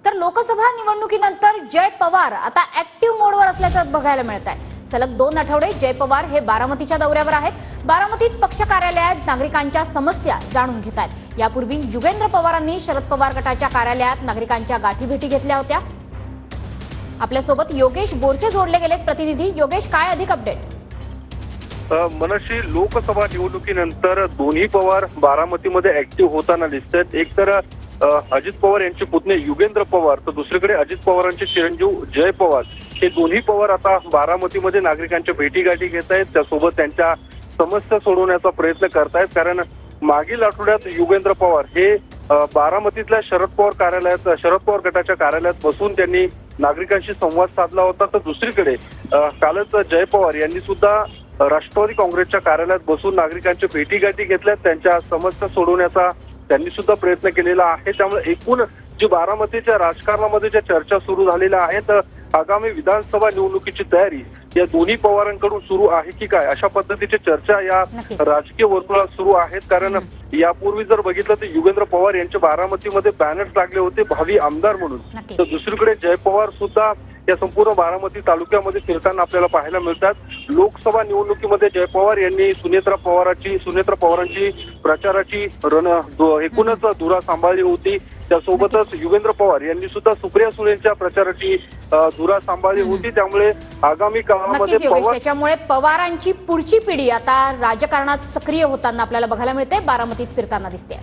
तर लोकसभा निवडणुकीनंतर जय पवार आता ऍक्टिव्ह मोडवर असल्याचं बघायला मिळत आहे। सलग 2 आठवडे जय पवार हे बारामतीच्या दौऱ्यावर आहेत। बारामतीत पक्ष कार्यालयात नागरिकांच्या समस्या जाणून घेत आहेत। यापूर्वी युगेंद्र पवारांनी शरद पवार गटाच्या कार्यालयात नागरिकांच्या गाठीभेटी घेतल्या होत्या। आपल्यासोबत योगेश बोरसे जोडले गेलेत प्रतिनिधी। योगेश, काय अधिक अपडेट? मनशी, लोकसभा निवडणुकीनंतर दोन्ही पवार बारामतीमध्ये ऍक्टिव्ह होताना दिसतात। एक तर अजित पवार यांचे पुतणे युगेंद्र पवार, तर दुसरीकडे अजित पवारांचे चिरंजीव जय पवार, हे दोन्ही पवार आता बारामतीमध्ये नागरिकांच्या भेटीगाठी घेत आहेत। त्यासोबत त्यांच्या समस्या सोडवण्याचा प्रयत्न करतायत। कारण मागील आठवड्यात युगेंद्र पवार हे बारामतीतल्या शरद पवार गटाच्या कार्यालयात बसून त्यांनी नागरिकांशी संवाद साधला होता। तर दुसरीकडे कालच जय पवार यांनी सुद्धा राष्ट्रवादी काँग्रेसच्या कार्यालयात बसून नागरिकांच्या भेटीगाठी घेतल्यात। त्यांच्या समस्या सोडवण्याचा त्यांनी सुद्धा प्रयत्न केलेला आहे। त्यामुळे एकूण जी बारामतीच्या राजकारणामध्ये ज्या चर्चा सुरू झालेल्या आहेत, आगामी विधानसभा निवडणुकीची तयारी या दोन्ही पवारांकडून सुरू आहे की काय, अशा पद्धतीची चर्चा या राजकीय वर्तुळात सुरू आहेत। कारण यापूर्वी जर बघितलं तर युगेंद्र पवार यांचे बारामतीमध्ये बॅनर्स लागले होते भावी आमदार म्हणून। तर दुसरीकडे जय पवार सुद्धा या संपूर्ण बारामती तालुक्यामध्ये फिरताना आपल्याला पाहायला मिळतात। लोकसभा निवडणुकीमध्ये जय पवार यांनी सुनेत्रा पवारांची प्रचाराची एकूणच धुरा सांभाळली होती। त्यासोबतच युगेंद्र पवार यांनी सुद्धा सुप्रिया सुळेंच्या प्रचाराची धुरा सांभाळली होती। त्यामुळे आगामी काळामध्ये त्याच्यामुळे पवारांची पुढची पिढी आता राजकारणात सक्रिय होताना आपल्याला बघायला मिळते, बारामतीत फिरताना दिसते।